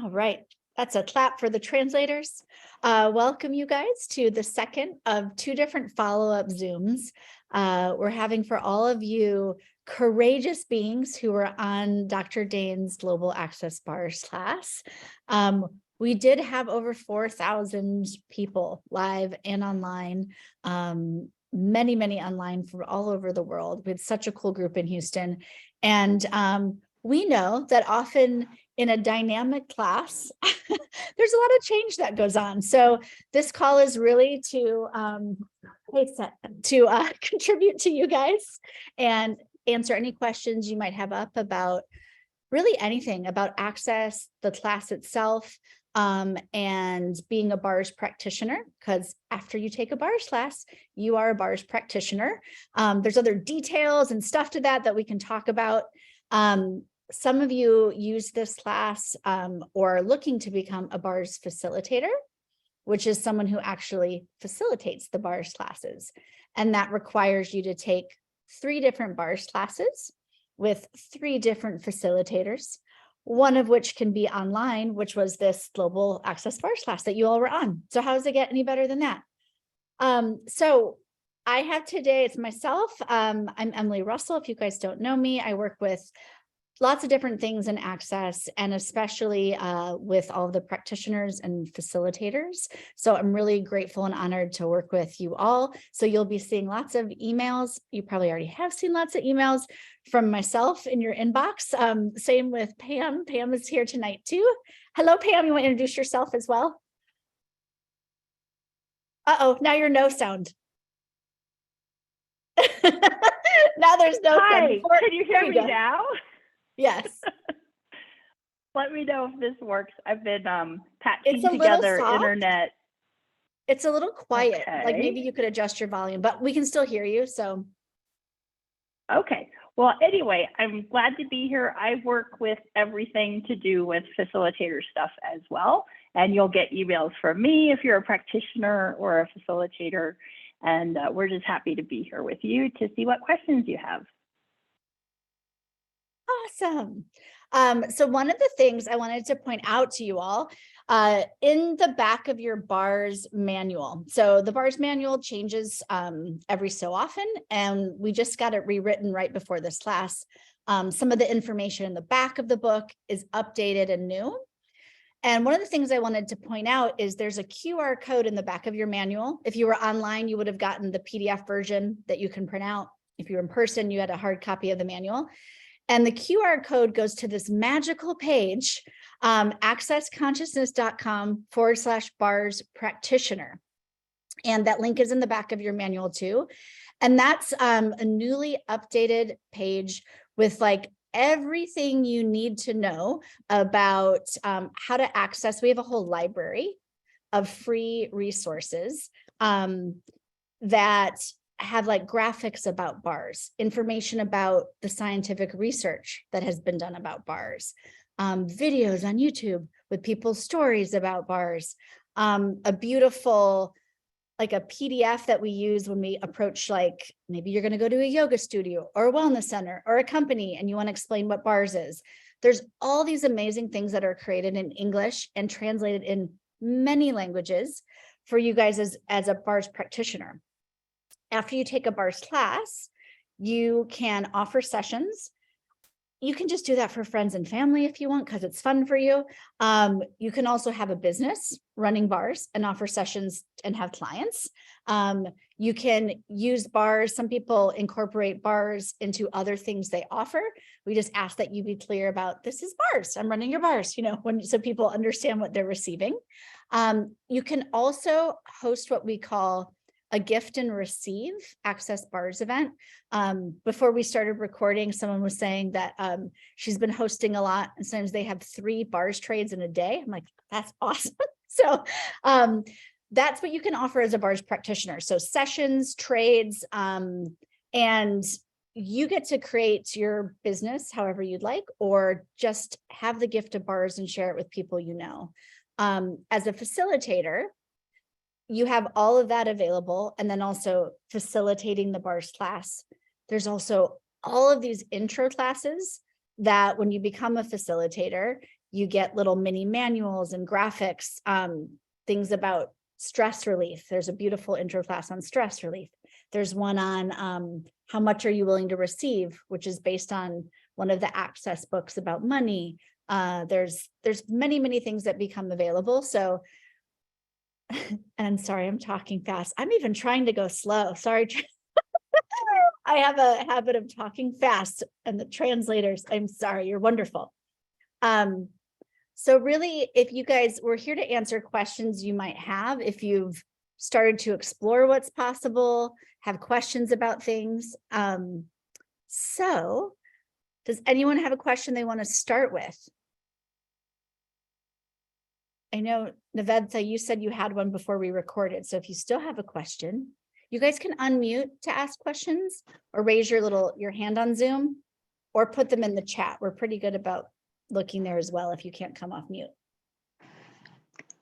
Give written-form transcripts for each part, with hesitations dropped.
All right. That's a clap for the translators. Welcome you guys to the second of two different follow-up Zooms we're having for all of you courageous beings who were on Dr. Dane's Global Access Bars class. We did have over 4,000 people live and online, many, many online from all over the world. We had such a cool group in Houston. And we know that often in a dynamic class, there's a lot of change that goes on. So this call is really to contribute to you guys and answer any questions you might have up about really anything about access, the class itself, and being a bars practitioner, because after you take a bars class, you are a bars practitioner. There's other details and stuff to that we can talk about. Some of you use this class or are looking to become a bars facilitator, which is someone who actually facilitates the bars classes. And that requires you to take 3 different bars classes with 3 different facilitators, one of which can be online, which was this Global Access Bars class that you all were on. So how does it get any better than that? So I have today, it's myself. I'm Emily Russell. If you guys don't know me, I work with lots of different things in access, and especially with all of the practitioners and facilitators. So I'm really grateful and honored to work with you all. So you'll be seeing lots of emails. You probably already have seen lots of emails from myself in your inbox. Same with Pam. Pam is here tonight too. Hello, Pam. You want to introduce yourself as well? Uh-oh, now you're no sound. Now there's no Hi, sound. Before, can you hear me now? Yes. Let me know if this works. I've been patching together internet. It's a little quiet. Okay. Like maybe you could adjust your volume, but we can still hear you. So. Okay. Well, anyway, I'm glad to be here. I work with everything to do with facilitator stuff as well. And you'll get emails from me if you're a practitioner or a facilitator. And we're just happy to be here with you to see what questions you have. Awesome. So one of the things I wanted to point out to you all, in the back of your bars manual. So the bars manual changes every so often, and we just got it rewritten right before this class. Some of the information in the back of the book is updated and new. And one of the things I wanted to point out is there's a QR code in the back of your manual. If you were online, you would have gotten the PDF version that you can print out. If you're in person, you had a hard copy of the manual. And the QR code goes to this magical page, accessconsciousness.com/bars practitioner. And that link is in the back of your manual too. And that's a newly updated page with like everything you need to know about how to access. We have a whole library of free resources that have like graphics about bars, information about the scientific research that has been done about bars, videos on YouTube with people's stories about bars, a beautiful, like a PDF that we use when we approach, like maybe you're going to go to a yoga studio or a wellness center or a company and you want to explain what bars is. There's all these amazing things that are created in English and translated in many languages for you guys as a bars practitioner. After you take a bars class, you can offer sessions. You can just do that for friends and family if you want, because it's fun for you. You can also have a business running bars and offer sessions and have clients. You can use bars. Some people incorporate bars into other things they offer. We just ask that you be clear about, this is bars. I'm running your bars, so people understand what they're receiving. You can also host what we call a gift and receive access bars event. Before we started recording, someone was saying that she's been hosting a lot, and sometimes they have 3 bars trades in a day. I'm like, that's awesome. So that's what you can offer as a bars practitioner. So sessions, trades, and you get to create your business however you'd like, or just have the gift of bars and share it with people you know. As a facilitator, you have all of that available, and then also facilitating the bars class. There's also all of these intro classes that when you become a facilitator, You get little mini manuals and graphics, things about stress relief. There's a beautiful intro class on stress relief. There's one on how much are you willing to receive, which is based on one of the Access books about money. There's many, many things that become available. So, and sorry, I'm talking fast. I'm even trying to go slow. Sorry. I have a habit of talking fast, and the translators, I'm sorry, you're wonderful. So really, if you guys, we're here to answer questions you might have if you've started to explore what's possible, have questions about things. So does anyone have a question they want to start with? I know, Navedha, you said you had one before we recorded. So if you still have a question, you guys can unmute to ask questions or raise your hand on Zoom or put them in the chat. We're pretty good about looking there as well if you can't come off mute.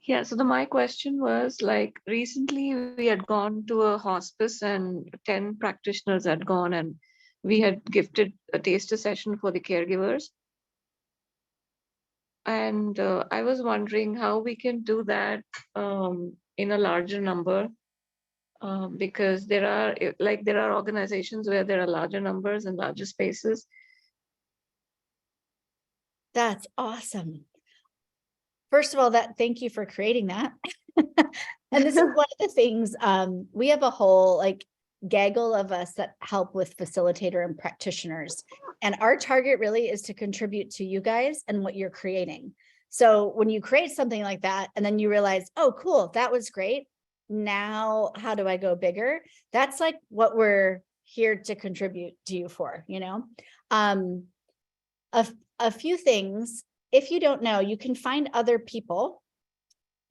Yeah, so my question was, like, recently we had gone to a hospice and 10 practitioners had gone, and we had gifted a taster session for the caregivers. And I was wondering how we can do that in a larger number, because there are organizations where there are larger numbers and larger spaces. That's awesome. First of all, thank you for creating that. And this is one of the things, we have a whole gaggle of us that help with facilitator and practitioners. And our target really is to contribute to you guys and what you're creating. So when you create something like that, and then you realize, oh, cool, that was great. Now, how do I go bigger? That's like what we're here to contribute to you for, you know? A few things. If you don't know, you can find other people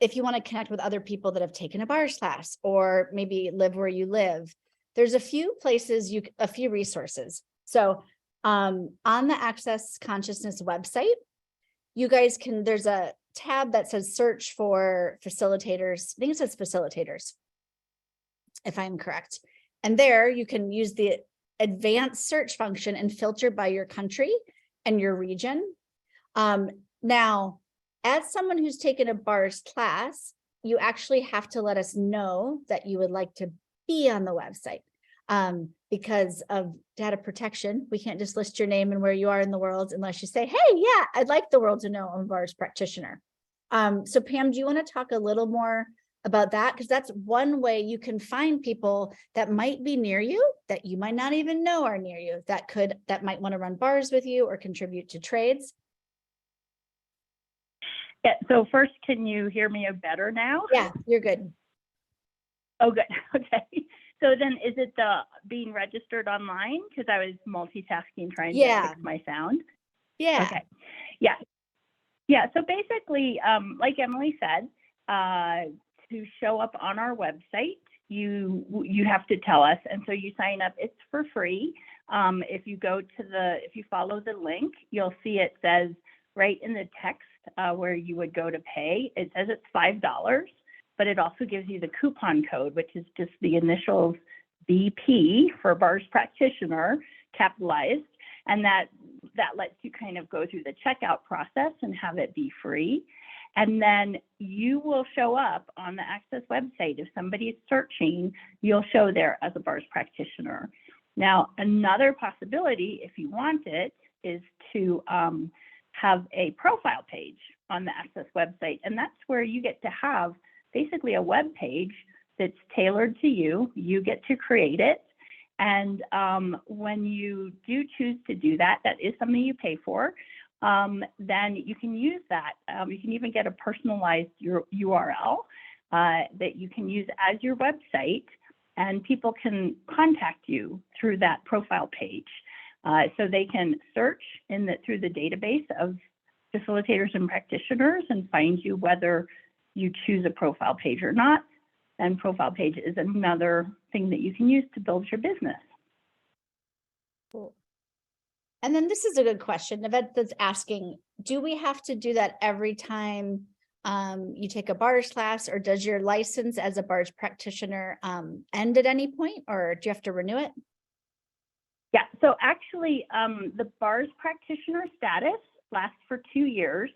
if you want to connect with other people that have taken a bars class or maybe live where you live. There's a few places, a few resources. So on the Access Consciousness website, you guys can, there's a tab that says search for facilitators. I think it says facilitators, if I'm correct. And there you can use the advanced search function and filter by your country and your region. Now, as someone who's taken a bars class, you actually have to let us know that you would like to be on the website. Because of data protection, we can't just list your name and where you are in the world unless you say, hey, yeah, I'd like the world to know I'm a bars practitioner. So Pam, do you want to talk a little more about that? Because that's one way you can find people that might be near you, that you might not even know are near you, that might want to run bars with you or contribute to trades. Yeah, so first, can you hear me better now? Yeah, you're good. Oh, good. Okay. So then is it the being registered online? Because I was multitasking trying to fix my sound. Yeah. Okay. Yeah. Yeah. So basically, like Emily said, to show up on our website, you have to tell us. And so you sign up. It's for free. If you follow the link, you'll see it says right in the text where you would go to pay. It says it's $5. But it also gives you the coupon code, which is just the initials BP for bars practitioner, capitalized, and that lets you kind of go through the checkout process and have it be free. And then you will show up on the Access website. If somebody is searching, you'll show there as a bars practitioner. Now, another possibility, if you want it, is to have a profile page on the Access website, and that's where you get to have basically a web page that's tailored to you. You get to create it. And when you do choose to do that, that is something you pay for, then you can use that. You can even get a personalized URL that you can use as your website, and people can contact you through that profile page. So they can search through the database of facilitators and practitioners and find you whether you choose a profile page or not. And profile page is another thing that you can use to build your business. Cool. And then this is a good question. Navedha that's asking, do we have to do that every time you take a bars class, or does your license as a bars practitioner end at any point, or do you have to renew it? Yeah, so actually the bars practitioner status lasts for 2 years.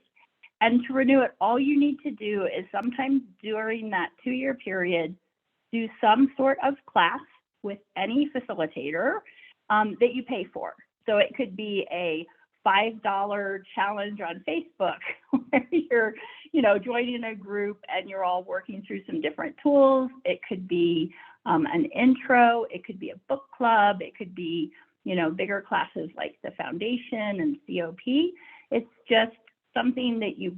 And to renew it, all you need to do is sometime during that 2-year period, do some sort of class with any facilitator that you pay for. So it could be a $5 challenge on Facebook where you're, joining a group and you're all working through some different tools. It could be an intro. It could be a book club. It could be, bigger classes like the foundation and COP. It's just something that you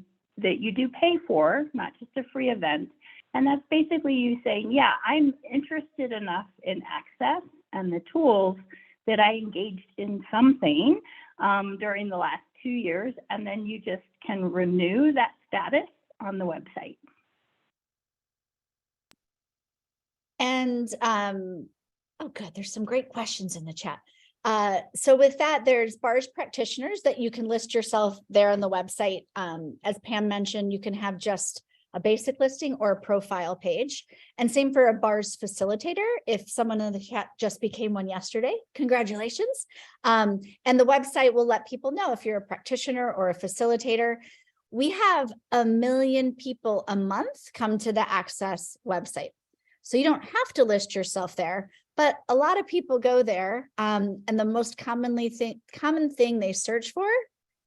do pay for, not just a free event. And that's basically you saying, yeah, I'm interested enough in Access and the tools that I engaged in something during the last 2 years, and then you just can renew that status on the website. And, oh good, there's some great questions in the chat. So with that, there's BARS practitioners that you can list yourself there on the website. As Pam mentioned, you can have just a basic listing or a profile page. And same for a BARS facilitator. If someone in the chat just became one yesterday, congratulations. And the website will let people know if you're a practitioner or a facilitator. We have 1 million people a month come to the Access website. So you don't have to list yourself there, but a lot of people go there. And the most common thing they search for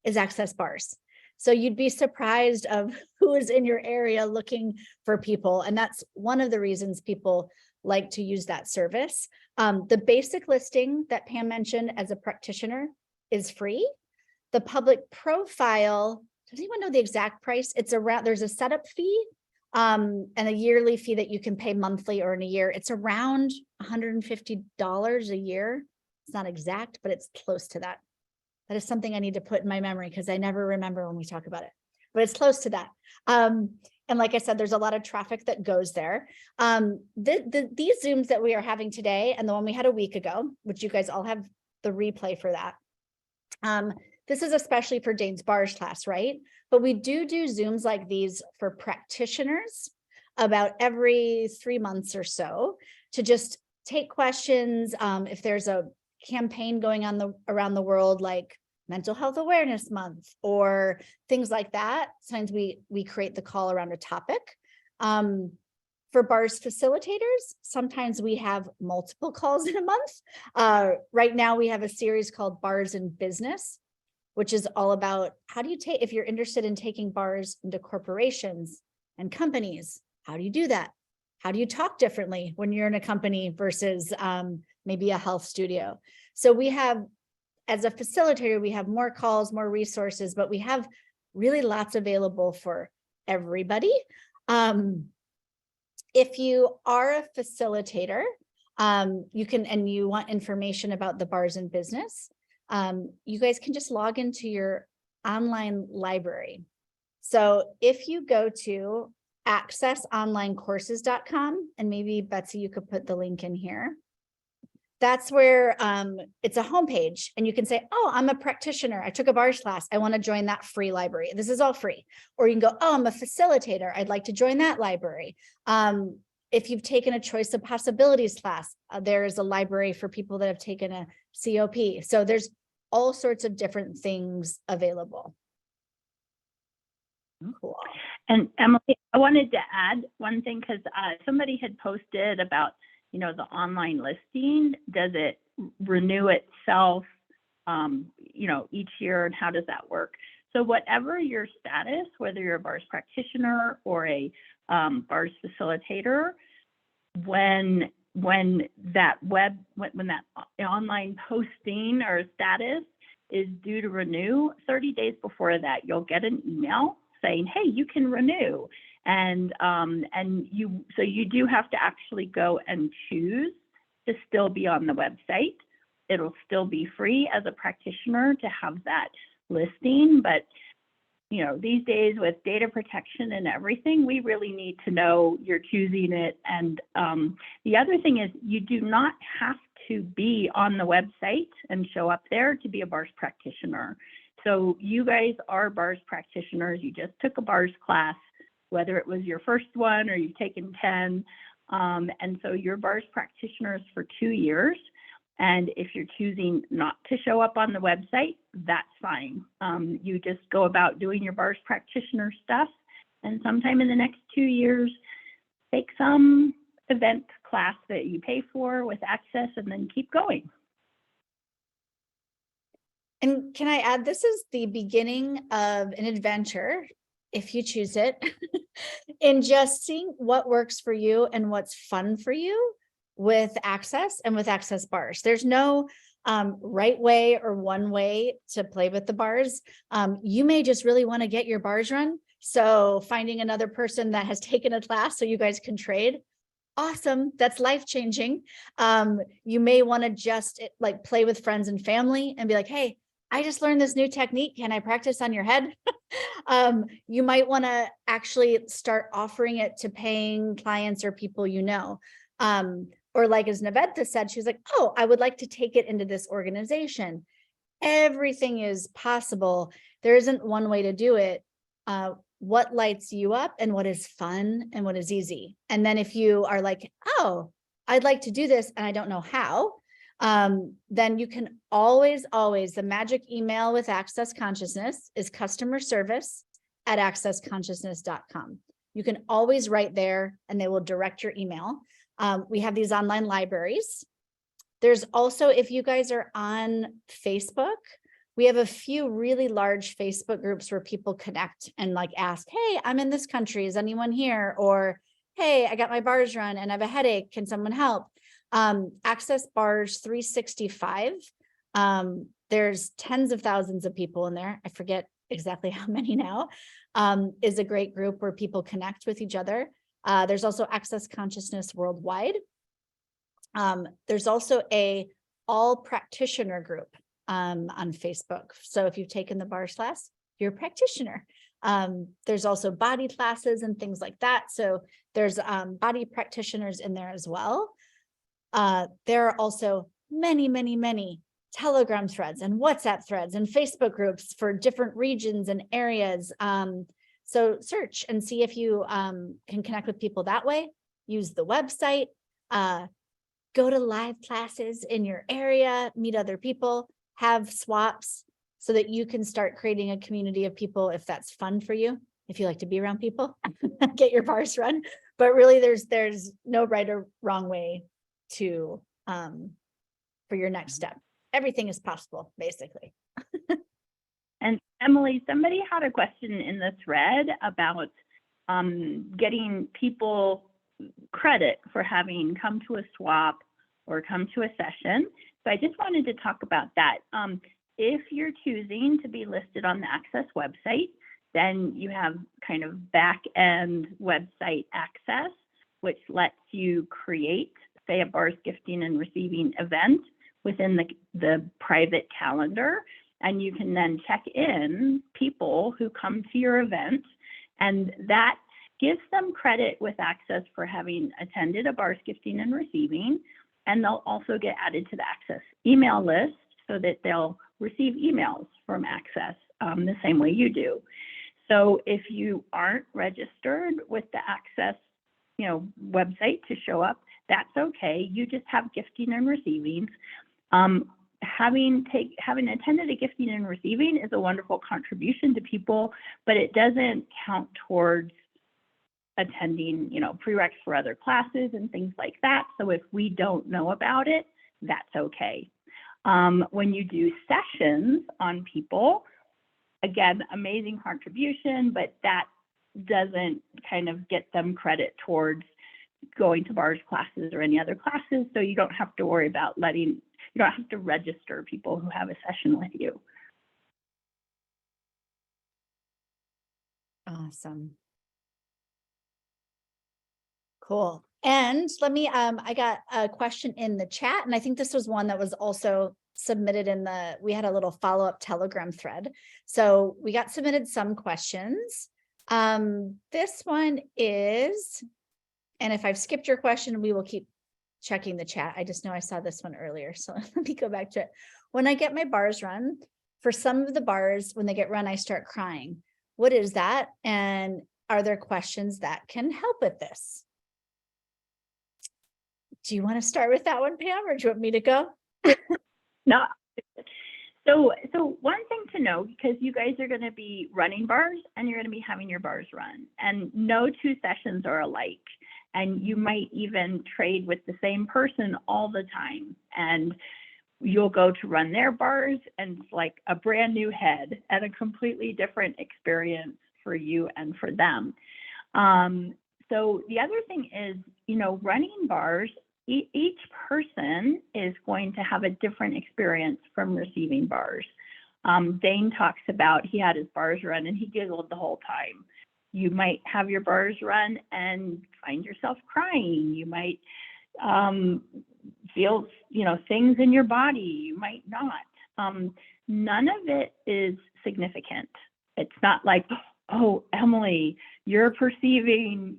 is Access BARS. So you'd be surprised of who is in your area looking for people. And that's one of the reasons people like to use that service. The basic listing that Pam mentioned as a practitioner is free. The public profile, does anyone know the exact price? It's around, there's a setup fee and a yearly fee that you can pay monthly or in a year. It's around $150 a year. It's not exact, but it's close to that. That is something I need to put in my memory because I never remember when we talk about it, but it's close to that. And like I said, there's a lot of traffic that goes there. These Zooms that we are having today and the one we had a week ago, which you guys all have the replay for that. This is especially for Dane's BARS class, right? But we do Zooms like these for practitioners about every 3 months or so to just take questions. If there's a campaign going on around the world, like Mental Health Awareness Month or things like that, sometimes we create the call around a topic. For BARS facilitators, sometimes we have multiple calls in a month. Right now we have a series called BARS in Business, which is all about how do you take, if you're interested in taking BARS into corporations and companies, how do you do that? How do you talk differently when you're in a company versus maybe a health studio? So we have, as a facilitator, we have more calls, more resources, but we have really lots available for everybody. If you are a facilitator, you can, and you want information about the BARS in Business, you guys can just log into your online library. So if you go to accessonlinecourses.com, and maybe Betsy, you could put the link in here. That's where it's a homepage and you can say, oh, I'm a practitioner. I took a BARS class. I want to join that free library. This is all free. Or you can go, oh, I'm a facilitator. I'd like to join that library. If you've taken a Choice of Possibilities class, there is a library for people that have taken a COP. So there's all sorts of different things available. Cool. And Emily, I wanted to add one thing because somebody had posted about, the online listing. Does it renew itself, each year, and how does that work? So whatever your status, whether you're a BARS practitioner or a BARS facilitator, when that online posting or status is due to renew, 30 days before that, you'll get an email saying, hey, you can renew. And you do have to actually go and choose to still be on the website. It'll still be free as a practitioner to have that listing, but these days with data protection and everything, we really need to know you're choosing it. And the other thing is you do not have to be on the website and show up there to be a BARS practitioner. So you guys are BARS practitioners. You just took a BARS class, whether it was your first one or you've taken 10. And so you're BARS practitioners for 2 years. And if you're choosing not to show up on the website, that's fine. You just go about doing your bars practitioner stuff, and sometime in the next 2 years, take some event class that you pay for with Access and then keep going. And can I add, this is the beginning of an adventure, if you choose it, in just seeing what works for you and what's fun for you with Access and with Access bars. There's no right way or one way to play with the bars. You may just really want to get your bars run. So finding another person that has taken a class so you guys can trade. Awesome. That's life-changing. You may want to just like play with friends and family and be like, hey, I just learned this new technique. Can I practice on your head? You might want to actually start offering it to paying clients or people you know. Or like as Nevada said, she was like, oh, I would like to take it into this organization. Everything is possible. There isn't one way to do it. What lights you up and what is fun and what is easy. And then if you are like, oh, I'd like to do this and I don't know how, then you can always, the magic email with Access Consciousness is customerservice@accessconsciousness.com. You can always write there and they will direct your email. We have these online libraries. There's also, if you guys are on Facebook, we have a few really large Facebook groups where people connect and like ask, hey, I'm in this country. Is anyone here? Or, hey, I got my bars run and I have a headache. Can someone help? Access Bars 365. There's tens of thousands of people in there. I forget exactly how many now. Is a great group where people connect with each other. There's also Access Consciousness Worldwide. There's also a all practitioner group on Facebook. So if you've taken the bars class, you're a practitioner. There's also body classes and things like that. So there's body practitioners in there as well. There are also many, many, many Telegram threads and WhatsApp threads and Facebook groups for different regions and areas. So search and see if you can connect with people that way. Use the website, go to live classes in your area, meet other people, have swaps so that you can start creating a community of people if that's fun for you. If you like to be around people, get your bars run. But really there's no right or wrong way to for your next step. Everything is possible, basically. And Emily, somebody had a question in the thread about getting people credit for having come to a swap or come to a session. So I just wanted to talk about that. If you're choosing to be listed on the Access website, then you have kind of back-end website access, which lets you create, say, a bars gifting and receiving event within the private calendar. And you can then check in people who come to your event, and that gives them credit with Access for having attended a bars gifting and receiving. And they'll also get added to the Access email list so that they'll receive emails from Access the same way you do. So if you aren't registered with the Access, website to show up, that's okay. You just have gifting and receiving. Having attended a gifting and receiving is a wonderful contribution to people, but it doesn't count towards attending, prereqs for other classes and things like that. So if we don't know about it, that's okay. When you do sessions on people, again, amazing contribution, but that doesn't kind of get them credit towards going to bars classes or any other classes. So you don't have to worry about you don't have to register people who have a session with you. Awesome. Cool. And let me, I got a question in the chat, and I think this was one that was also submitted we had a little follow-up Telegram thread. So we got submitted some questions. This one is, and if I've skipped your question, we will keep checking the chat. I just know I saw this one earlier. So let me go back to it. When I get my bars run, for some of the bars, when they get run, I start crying. What is that? And are there questions that can help with this? Do you want to start with that one, Pam, or do you want me to go? No. So one thing to know, because you guys are going to be running bars and you're going to be having your bars run, and no two sessions are alike. And you might even trade with the same person all the time. And you'll go to run their bars and it's like a brand new head and a completely different experience for you and for them. So the other thing is, running bars, each person is going to have a different experience from receiving bars. Dane talks about he had his bars run and he giggled the whole time. You might have your bars run and find yourself crying. You might feel, things in your body. You might not. None of it is significant. It's not like, oh, Emily, you're perceiving,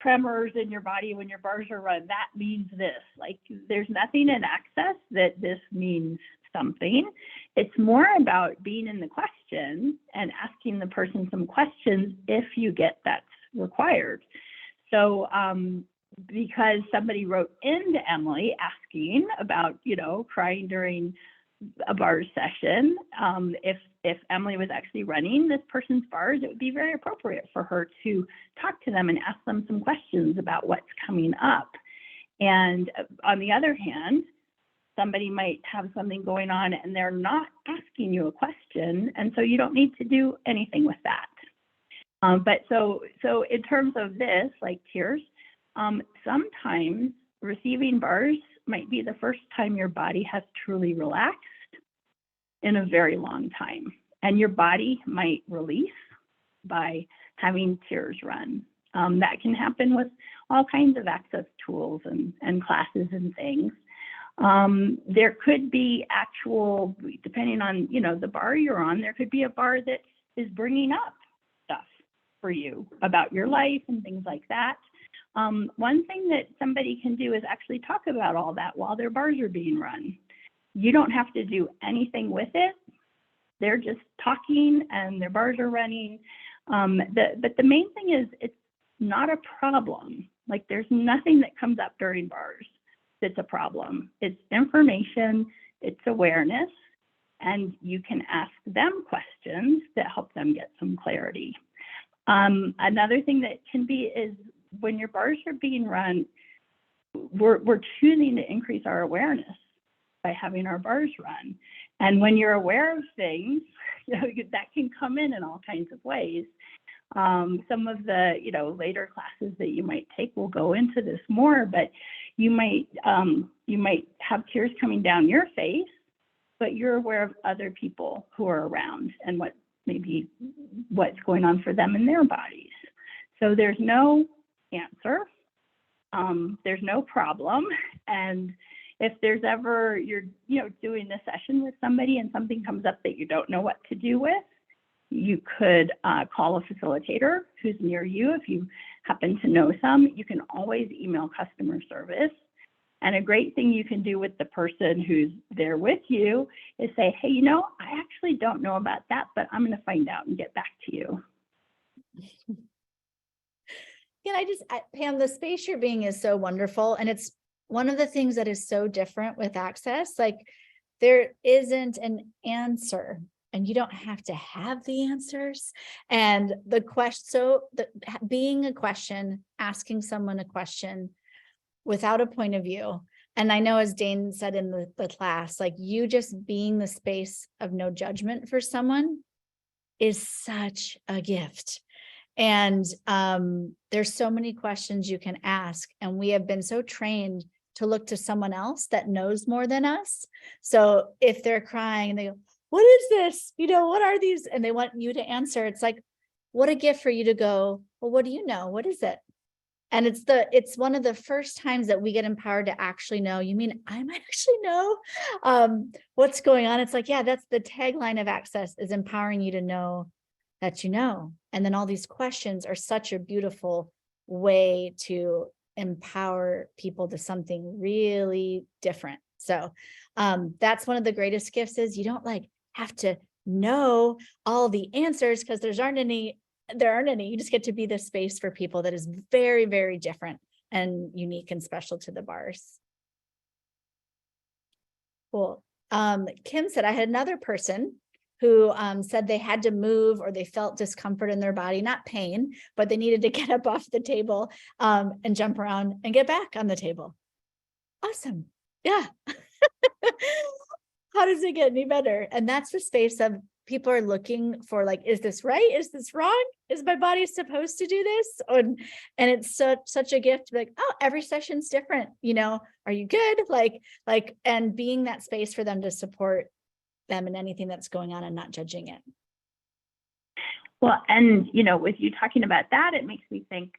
tremors in your body when your bars are run. That means this. Like, there's nothing in Access that this means something. It's more about being in the question and asking the person some questions if you get that's required. So because somebody wrote into Emily asking about, crying during a bars session, if Emily was actually running this person's bars, it would be very appropriate for her to talk to them and ask them some questions about what's coming up. And on the other hand, somebody might have something going on and they're not asking you a question, and so you don't need to do anything with that. But so in terms of this, like tears, sometimes receiving bars might be the first time your body has truly relaxed in a very long time, and your body might release by having tears run. That can happen with all kinds of Access tools and classes and things. There could be actual, depending on, the bar you're on, there could be a bar that is bringing up stuff for you about your life and things like that. One thing that somebody can do is actually talk about all that while their bars are being run. You don't have to do anything with it. They're just talking and their bars are running. But the main thing is it's not a problem. Like, there's nothing that comes up during bars that's a problem. It's information, it's awareness, and you can ask them questions that help them get some clarity. Another thing that can be is when your bars are being run, we're choosing to increase our awareness by having our bars run. And when you're aware of things, that can come in all kinds of ways. Some of the, later classes that you might take will go into this more, but you might have tears coming down your face, but you're aware of other people who are around and what's going on for them in their bodies. So there's no answer, there's no problem. And if there's ever, you're doing a session with somebody and something comes up that you don't know what to do with, you could call a facilitator who's near you. If you happen to know some, you can always email customer service. And a great thing you can do with the person who's there with you is say, hey, I actually don't know about that, but I'm going to find out and get back to you. Pam, the space you're being is so wonderful. And it's one of the things that is so different with Access. Like, there isn't an answer and you don't have to have the answers. And being a question, asking someone a question without a point of view. And I know, as Dane said in the class, like, you just being the space of no judgment for someone is such a gift. And there's so many questions you can ask. And we have been so trained to look to someone else that knows more than us. So if they're crying and they go, what is this? What are these? And they want you to answer. It's like, what a gift for you to go, well, what do you know? What is it? And it's one of the first times that we get empowered to actually know. You mean I might actually know what's going on? It's like, yeah, that's the tagline of Access, is empowering you to know that you know. And then all these questions are such a beautiful way to empower people to something really different. So that's one of the greatest gifts, is you don't have to know all the answers, because there aren't any. You just get to be the space for people that is very, very different and unique and special to the bars. Cool. Kim said, I had another person who said they had to move or they felt discomfort in their body, not pain, but they needed to get up off the table and jump around and get back on the table. Awesome. Yeah. How does it get any better? And that's the space of people are looking for, like, is this right? Is this wrong? Is my body supposed to do this? And it's such a gift to be like, oh, every session's different. You know, are you good? And being that space for them to support them in anything that's going on and not judging it. Well, and, you know, with you talking about that, it makes me think,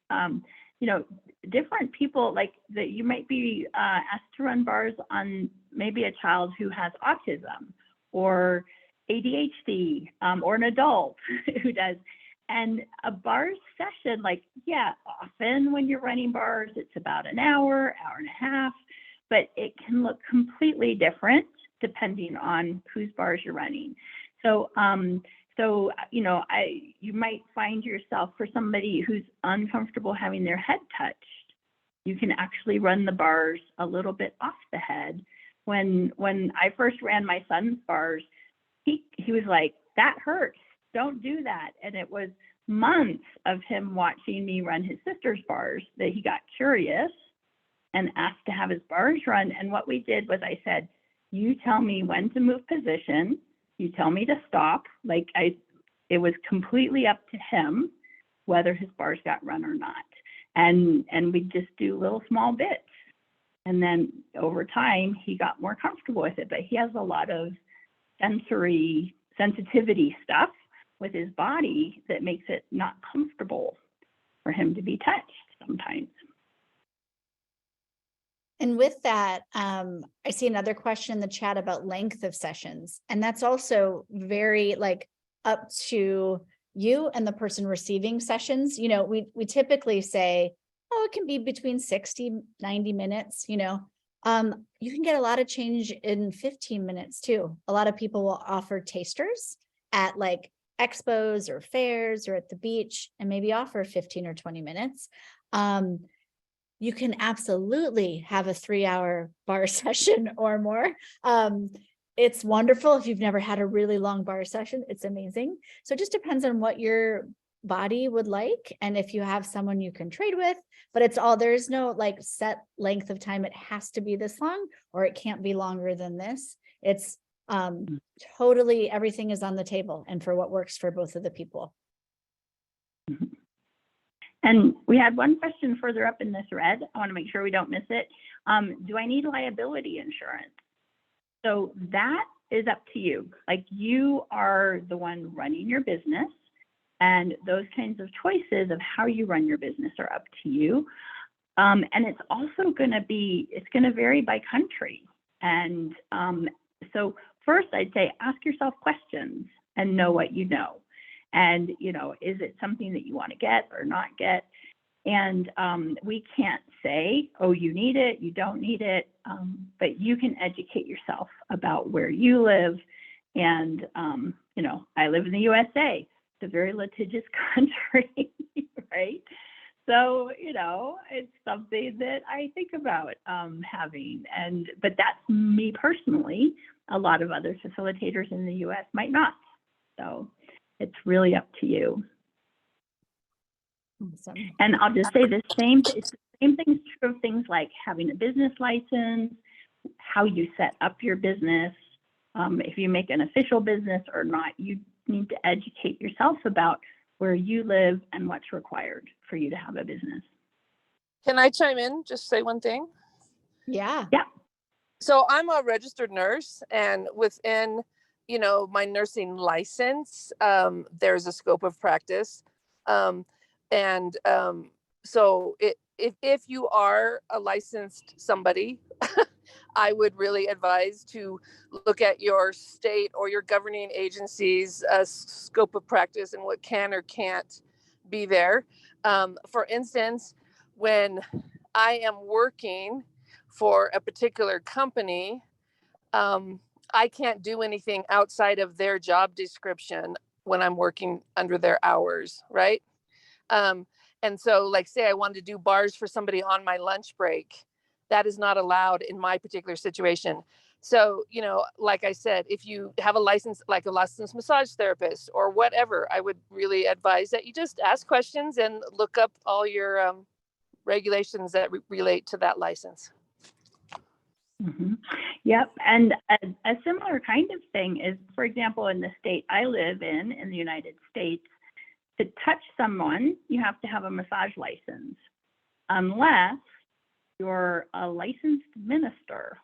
you know, different people, like that you might be asked to run bars on maybe a child who has autism or ADHD, or an adult who does. And a bar session, like, yeah, often when you're running bars, it's about an hour, hour and a half, but it can look completely different depending on whose bars you're running. So, you know, you might find yourself, for somebody who's uncomfortable having their head touched, you can actually run the bars a little bit off the head. When I first ran my son's bars, he was like, that hurts, don't do that. And it was months of him watching me run his sister's bars that he got curious and asked to have his bars run. And what we did was, I said, you tell me when to move position, you tell me to stop. It was completely up to him whether his bars got run or not. And we just do little small bits. And then over time, he got more comfortable with it, but he has a lot of sensitivity stuff with his body that makes it not comfortable for him to be touched sometimes. And with that, I see another question in the chat about length of sessions. And that's also very up to you and the person receiving sessions. You know, we typically say, oh, it can be between 60, 90 minutes, you know. You can get a lot of change in 15 minutes too. A lot of people will offer tasters at expos or fairs or at the beach and maybe offer 15 or 20 minutes. You can absolutely have a 3-hour bar session or more. It's wonderful. If you've never had a really long bar session, it's amazing. So it just depends on what your body would like. And if you have someone you can trade with, but there's no set length of time. It has to be this long, or it can't be longer than this. It's totally, everything is on the table and for what works for both of the people. And we had one question further up in this thread. I want to make sure we don't miss it. Do I need liability insurance? So that is up to you. You are the one running your business, and those kinds of choices of how you run your business are up to you. And it's also going to vary by country. And so first I'd say, ask yourself questions and know what you know. And, you know, is it something that you want to get or not get? And we can't say, oh, you need it, you don't need it, but you can educate yourself about where you live. And, you know, I live in the USA. It's a very litigious country, right? So, you know, it's something that I think about having. But that's me personally. A lot of other facilitators in the US might not. So it's really up to you. Awesome. And I'll just say it's the same thing is true of things like having a business license, how you set up your business. If you make an official business or not, you need to educate yourself about where you live and what's required for you to have a business. Can I chime in? Just say one thing? Yeah. Yeah. So I'm a registered nurse, and within, you know, my nursing license, there's a scope of practice. So if you are a licensed somebody, I would really advise to look at your state or your governing agency's scope of practice and what can or can't be there. For instance, when I am working for a particular company, I can't do anything outside of their job description when I'm working under their hours, right? And so say I wanted to do bars for somebody on my lunch break, that is not allowed in my particular situation. So, you know, like I said, if you have a license, like a licensed massage therapist or whatever, I would really advise that you just ask questions and look up all your regulations that relate to that license. Mhm. Yep. And a similar kind of thing is, for example, in the state I live in the United States, to touch someone, you have to have a massage license, unless you're a licensed minister.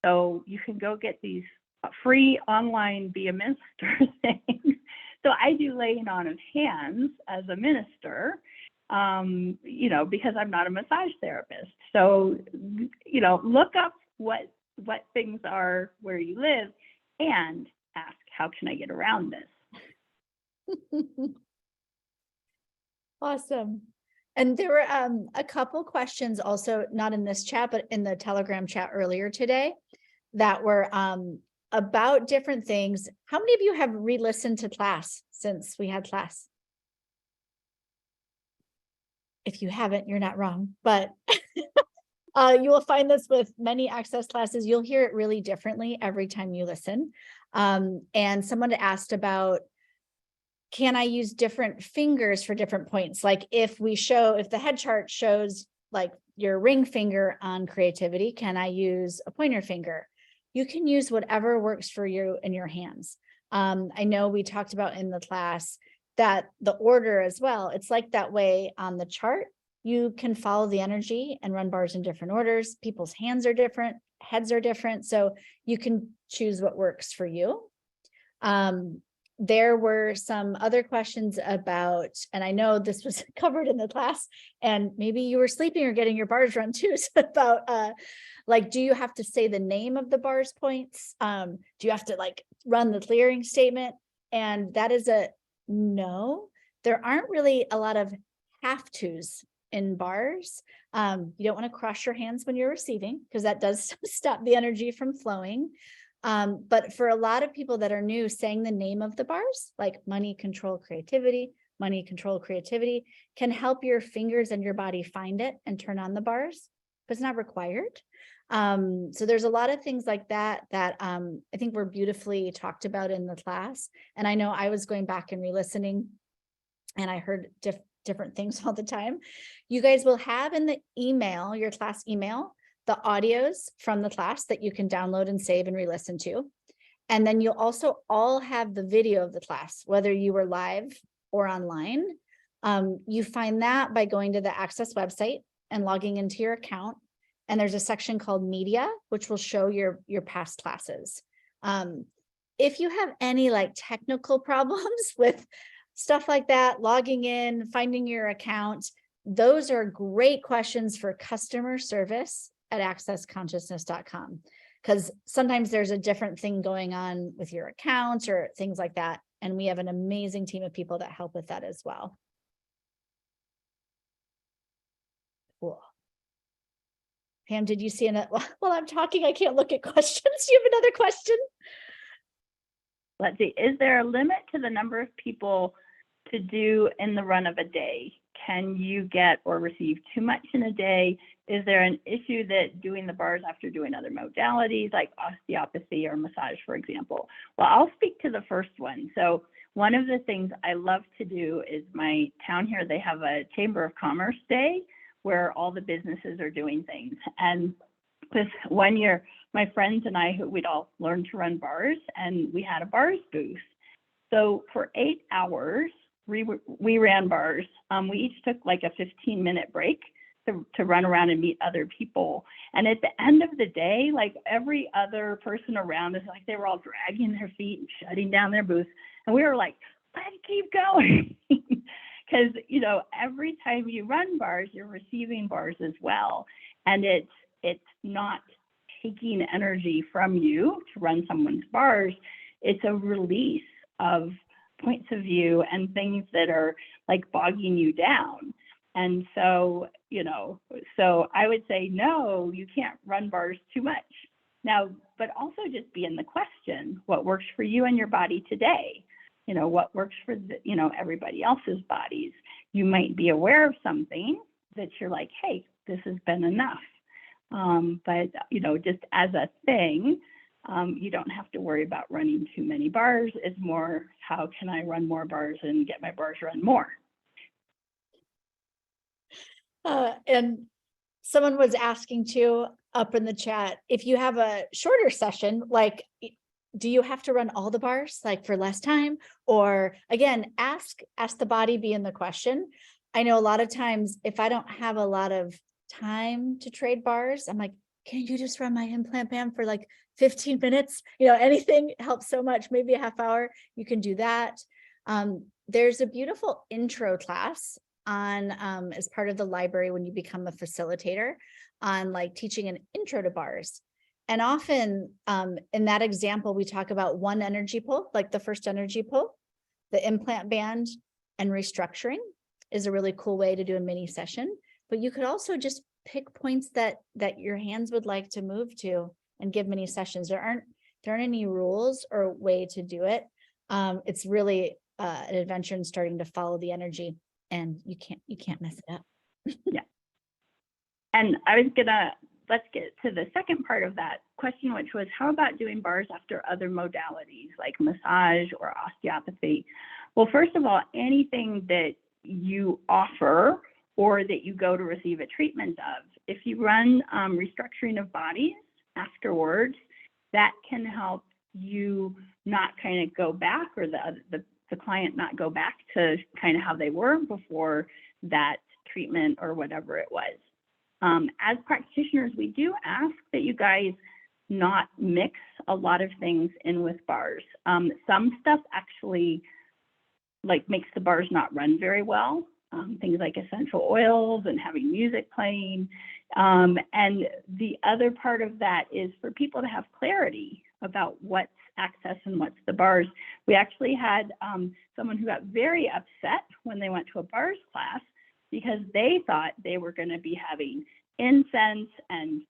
So you can go get these free online Be a Minister things. So I do laying on of hands as a minister, you know, because I'm not a massage therapist. So, you know, look up what things are where you live and ask, how can I get around this? Awesome. And there were a couple questions also, not in this chat, but in the Telegram chat earlier today, that were about different things. How many of you have re-listened to class since we had class? If you haven't, you're not wrong, but you will find this with many Access classes. You'll hear it really differently every time you listen. And someone asked about, can I use different fingers for different points? Like if the head chart shows like your ring finger on creativity, can I use a pointer finger? You can use whatever works for you in your hands. I know we talked about in the class that the order as well, it's like that way on the chart. You can follow the energy and run bars in different orders. People's hands are different, heads are different. So you can choose what works for you. There were some other questions about, and I know this was covered in the class, and maybe you were sleeping or getting your bars run too, so about like, do you have to say the name of the bars points? Do you have to like run the clearing statement? And that is a no. There aren't really a lot of have tos in bars. You don't want to cross your hands when you're receiving, because that does stop the energy from flowing. But for a lot of people that are new, saying the name of the bars, like money, control, creativity, can help your fingers and your body find it and turn on the bars, but it's not required. So there's a lot of things like that I think were beautifully talked about in the class. And I know I was going back and re-listening, and I heard different things all the time. You guys will have in the email, your class email, the audios from the class that you can download and save and re-listen to. And then you'll also all have the video of the class, whether you were live or online. You find that by going to the Access website and logging into your account. And there's a section called Media, which will show your past classes. If you have any like technical problems with stuff like that, logging in, finding your account, those are great questions for customer service at accessconsciousness.com, because sometimes there's a different thing going on with your account or things like that. And we have an amazing team of people that help with that as well. Cool. Pam, did you see another? While I'm talking, I can't look at questions. Do you have another question? Let's see, is there a limit to the number of people to do in the run of a day? Can you get or receive too much in a day? Is there an issue that doing the bars after doing other modalities like osteopathy or massage, for example? Well, I'll speak to the first one. So one of the things I love to do is my town here, they have a Chamber of Commerce Day where all the businesses are doing things. And this one year, my friends and I, we'd all learned to run bars, and we had a bars booth. So for 8 hours, we ran bars. We each took like a 15-minute break to run around and meet other people. And at the end of the day, like every other person around us, like they were all dragging their feet and shutting down their booths. And we were like, let's keep going. Because, you know, every time you run bars, you're receiving bars as well. And it's not taking energy from you to run someone's bars. It's a release of points of view and things that are like bogging you down. And so, you know, so I would say, no, you can't run bars too much. Now, but also just be in the question, what works for you and your body today? You know, what works for, you know, everybody else's bodies? You might be aware of something that you're like, hey, this has been enough. But, just as a thing, you don't have to worry about running too many bars. It's more, how can I run more bars and get my bars run more? And someone was asking too up in the chat, if you have a shorter session, like, do you have to run all the bars like for less time? Or again, ask the body, be in the question. I know a lot of times if I don't have a lot of time to trade bars, I'm like, can you just run my implant band for like 15 minutes? Anything helps so much, maybe a half hour, you can do that. There's a beautiful intro class on as part of the library when you become a facilitator on like teaching an intro to bars. And often in that example, we talk about one energy pull, like the first energy pull, the implant band, and restructuring is a really cool way to do a mini session. But you could also just pick points that your hands would like to move to and give mini sessions. There aren't any rules or way to do it. It's really an adventure in starting to follow the energy, and you can't mess it up. Yeah. And let's get to the second part of that question, which was, how about doing bars after other modalities like massage or osteopathy? Well, first of all, anything that you offer or that you go to receive a treatment of, if you run restructuring of bodies afterwards, that can help you not kind of go back, or the client not go back to kind of how they were before that treatment or whatever it was. As practitioners, we do ask that you guys not mix a lot of things in with bars. Some stuff actually makes the bars not run very well. Things like essential oils and having music playing. And the other part of that is for people to have clarity about what's access and what's the bars. We actually had someone who got very upset when they went to a bars class because they thought they were going to be having incense and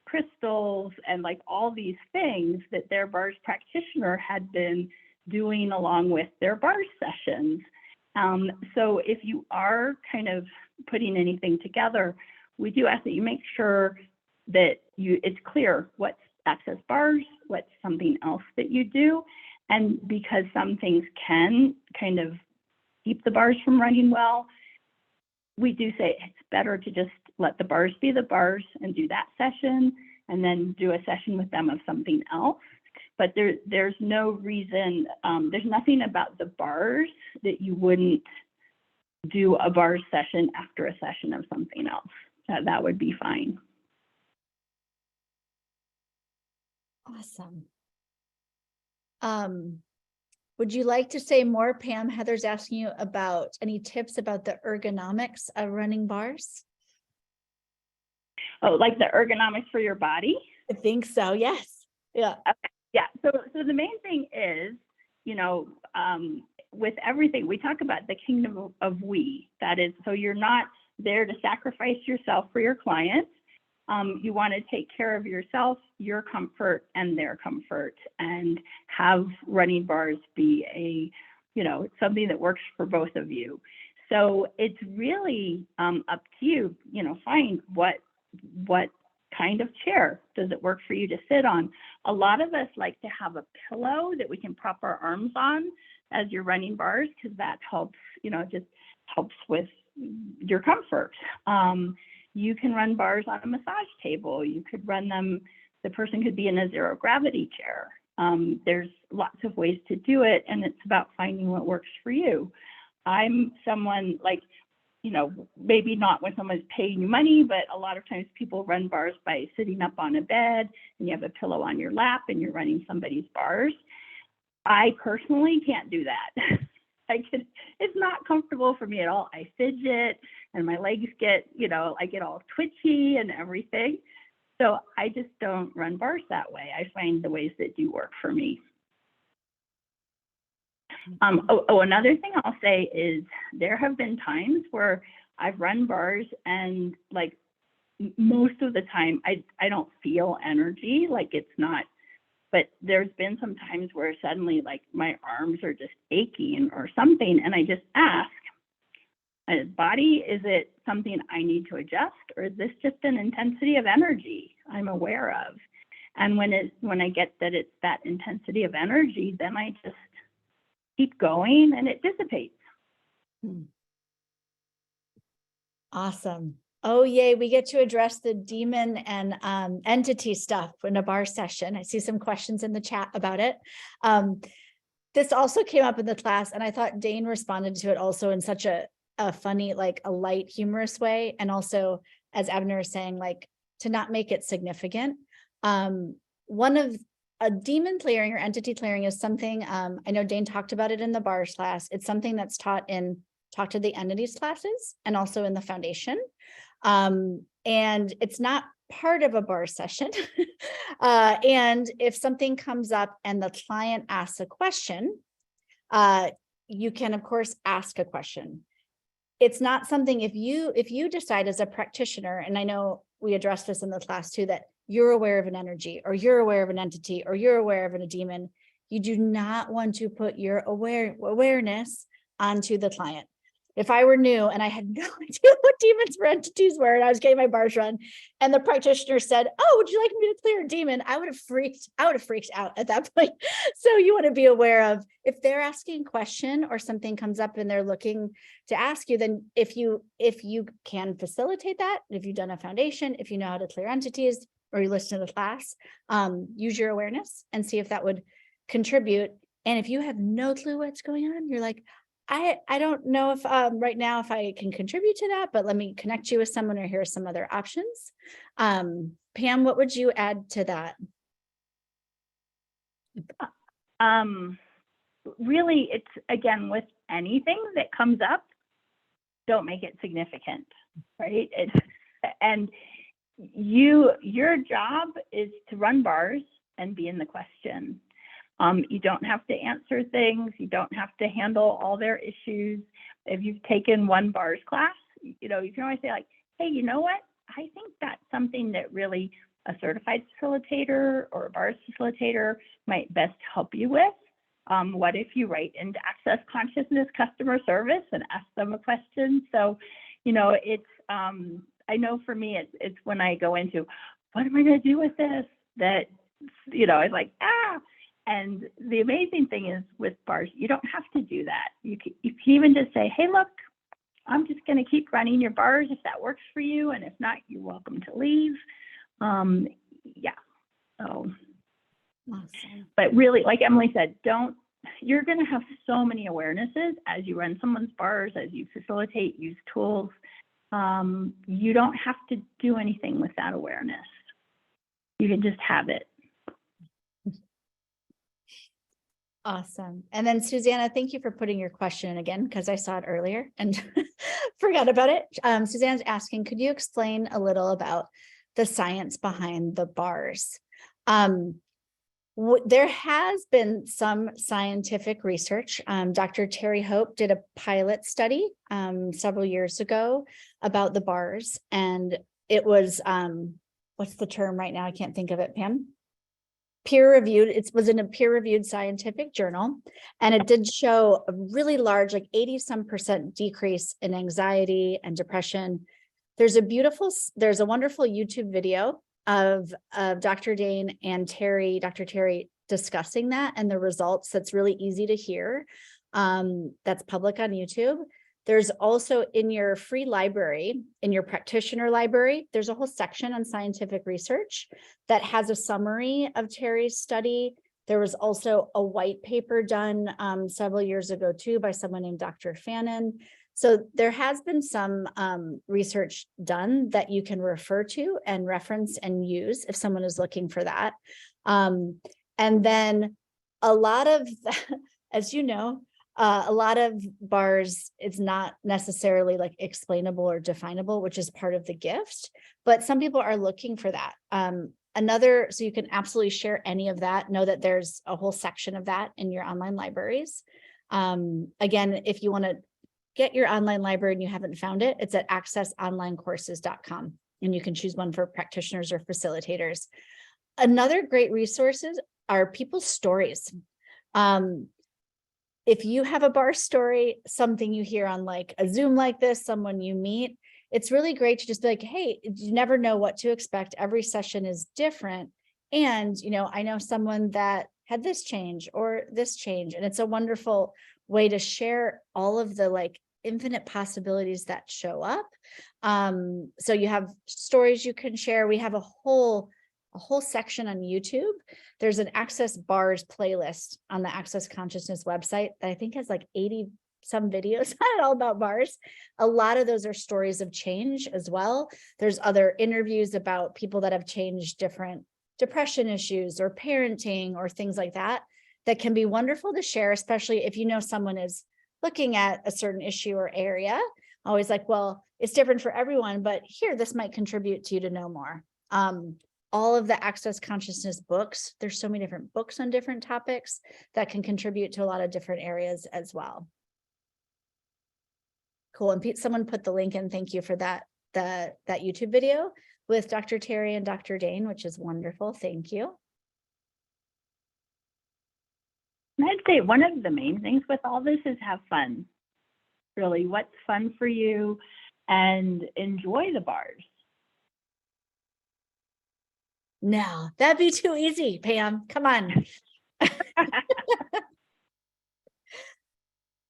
crystals and all these things that their bars practitioner had been doing along with their bars sessions. So if you are kind of putting anything together, we do ask that you make sure that it's clear what's access bars, what's something else that you do. And because some things can kind of keep the bars from running well, we do say it's better to just let the bars be the bars and do that session, and then do a session with them of something else. But there's no reason, there's nothing about the bars that you wouldn't do a bars session after a session of something else. That would be fine. Awesome. Would you like to say more, Pam? Heather's asking you about any tips about the ergonomics of running bars. Oh, like the ergonomics for your body? I think so, yes. Yeah. Okay. Yeah, so the main thing is, with everything, we talk about the kingdom of we. That is, so you're not there to sacrifice yourself for your client. You want to take care of yourself, your comfort, and their comfort, and have running bars be something that works for both of you. So it's really up to you, find what kind of chair does it work for you to sit on. A lot of us like to have a pillow that we can prop our arms on as you're running bars, because that helps, just helps with your comfort. You can run bars on a massage table. You could run them, the person could be in a zero gravity chair. There's lots of ways to do it, and it's about finding what works for you. I'm someone maybe not when someone's paying you money, but a lot of times people run bars by sitting up on a bed and you have a pillow on your lap and you're running somebody's bars. I personally can't do that. It's not comfortable for me at all. I fidget and my legs get, I get all twitchy and everything. So I just don't run bars that way. I find the ways that do work for me. Another thing I'll say is there have been times where I've run bars and most of the time I don't feel energy, it's not, but there's been some times where suddenly my arms are just aching or something, and I just ask, my body? Is it something I need to adjust, or is this just an intensity of energy I'm aware of? And when I get that it's that intensity of energy, then I just keep going and it dissipates. Awesome. Oh, yay. We get to address the demon and entity stuff in a bar session. I see some questions in the chat about it. This also came up in the class, and I thought Dane responded to it also in such a funny, like a light, humorous way. And also, as Abner is saying, like to not make it significant. One of a demon clearing or entity clearing is something, I know Dane talked about it in the bars class. It's something that's taught in Talk to the Entities classes and also in the foundation. And it's not part of a bar session. And if something comes up and the client asks a question, you can of course ask a question. It's not something, if you decide as a practitioner, and I know we addressed this in the class too, that you're aware of an energy, or you're aware of an entity, or you're aware of a demon, you do not want to put your awareness onto the client. If I were new and I had no idea what demons or entities were, and I was getting my bars run, and the practitioner said, "Oh, would you like me to clear a demon?" I would have freaked out at that point. So you want to be aware of, if they're asking a question or something comes up and they're looking to ask you, then if you can facilitate that, if you've done a foundation, if you know how to clear entities, or you listen to the class, use your awareness and see if that would contribute. And if you have no clue what's going on, you're like, I don't know if right now if I can contribute to that, but let me connect you with someone, or here are some other options. Pam, what would you add to that? Really, it's again, with anything that comes up, don't make it significant, right? And your job is to run bars and be in the question. You don't have to answer things. You don't have to handle all their issues. If you've taken one bars class, you can always say like, hey, you know what? I think that's something that really a certified facilitator or a bars facilitator might best help you with. What if you write into Access Consciousness customer service and ask them a question? So, it's, I know for me, it's when I go into, what am I going to do with this? That, it's like, And the amazing thing is with bars, you don't have to do that. You can even just say, hey, look, I'm just going to keep running your bars if that works for you. And if not, you're welcome to leave. Yeah. So, awesome. But really, like Emily said, you're going to have so many awarenesses as you run someone's bars, as you facilitate, use tools. You don't have to do anything with that awareness. You can just have it. Awesome. And then Susanna, thank you for putting your question in again, because I saw it earlier and forgot about it. Susanna's asking, could you explain a little about the science behind the bars? There has been some scientific research. Dr. Terry Hope did a pilot study several years ago about the bars, and it was, what's the term right now? I can't think of it, Pam. Peer-reviewed. It was in a peer-reviewed scientific journal, and it did show a really large, like 80% decrease in anxiety and depression. There's a wonderful YouTube video of Dr. Dane and Dr. Terry discussing that and the results. That's really easy to hear. That's public on YouTube. There's also in your free library, in your practitioner library, there's a whole section on scientific research that has a summary of Terry's study. There was also a white paper done several years ago too by someone named Dr. Fannin. So there has been some research done that you can refer to and reference and use if someone is looking for that. And then a lot of, as you know, a lot of bars, it's not necessarily like explainable or definable, which is part of the gift, but some people are looking for that. So you can absolutely share any of that. Know that there's a whole section of that in your online libraries. Again, if you want to get your online library and you haven't found it, it's at accessonlinecourses.com, and you can choose one for practitioners or facilitators. Another great resources are people's stories. if you have a bar story, something you hear on like a Zoom like this, someone you meet, it's really great to just be like, hey, you never know what to expect. Every session is different. And, you know, I know someone that had this change or this change, and it's a wonderful way to share all of the like infinite possibilities that show up. So you have stories you can share. We have a whole section on YouTube. There's an Access Bars playlist on the Access Consciousness website that I think has like 80 some videos on it all about bars. A lot of those are stories of change as well. There's other interviews about people that have changed different depression issues or parenting or things like that, that can be wonderful to share, especially if you know someone is looking at a certain issue or area. Always like, well, it's different for everyone, but here, this might contribute to you to know more. All of the Access Consciousness books, there's so many different books on different topics that can contribute to a lot of different areas as well. Cool. And Pete, someone put the link in. Thank you for that, that YouTube video with Dr. Terry and Dr. Dane, which is wonderful. Thank you. And I'd say one of the main things with all this is have fun. Really, what's fun for you, and enjoy the bars. No, that'd be too easy, Pam. Come on.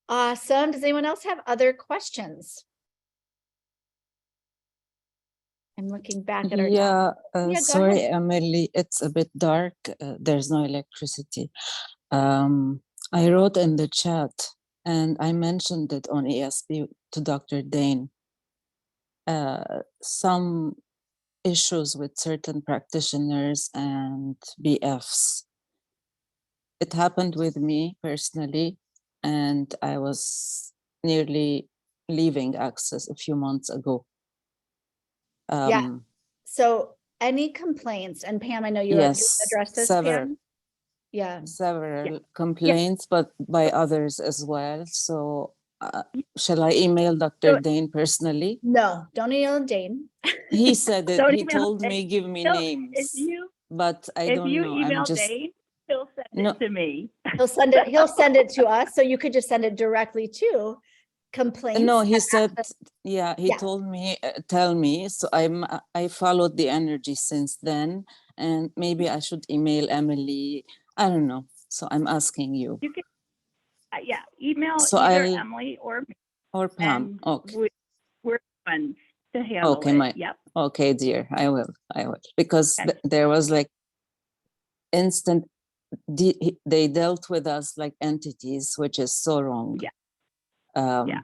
Awesome. Does anyone else have other questions? I'm looking back at our Yeah, go sorry, ahead. Emily, it's a bit dark. There's no electricity. I wrote in the chat and I mentioned it on ESP to Dr. Dane. Some issues with certain practitioners and BFs. It happened with me personally, and I was nearly leaving Access a few months ago. Yeah. So any complaints, and Pam, I know you addressed this, Pam. Yeah. Several complaints, but by others as well. So shall I email Dr. Dane personally? No, don't email Dane. He said it. Don't He email told Dane. me, give me If names, but I if don't you know. email I'm just Dane, he'll send No. it to me. He'll send it to us. So you could just send it directly to complaints. no. He at said, Access. yeah. He Yeah. told me, tell me. So I followed the energy since then, and maybe I should email Emily. I don't know. So I'm asking you. You can, email So either I'll Emily or me, or Pam. and Okay. we're ones to handle Okay, it. Yep. okay, dear. I will. Because Okay. there was like instant. They dealt with us like entities, which is so wrong. Yeah. Yeah.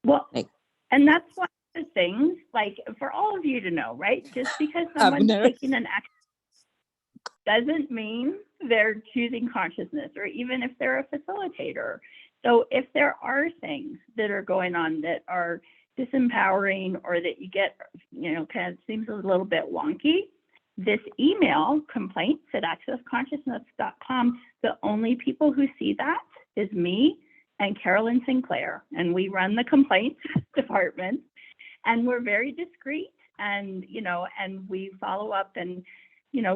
Well, like, and that's one of the things, like, for all of you to know, right? Just because someone's Abner. taking an action doesn't mean they're choosing consciousness, or even if they're a facilitator. So if there are things that are going on that are disempowering, or that you get, kind of seems a little bit wonky, this email, complaints@accessconsciousness.com, the only people who see that is me and Carolyn Sinclair, and we run the complaints department, and we're very discreet, and and we follow up, and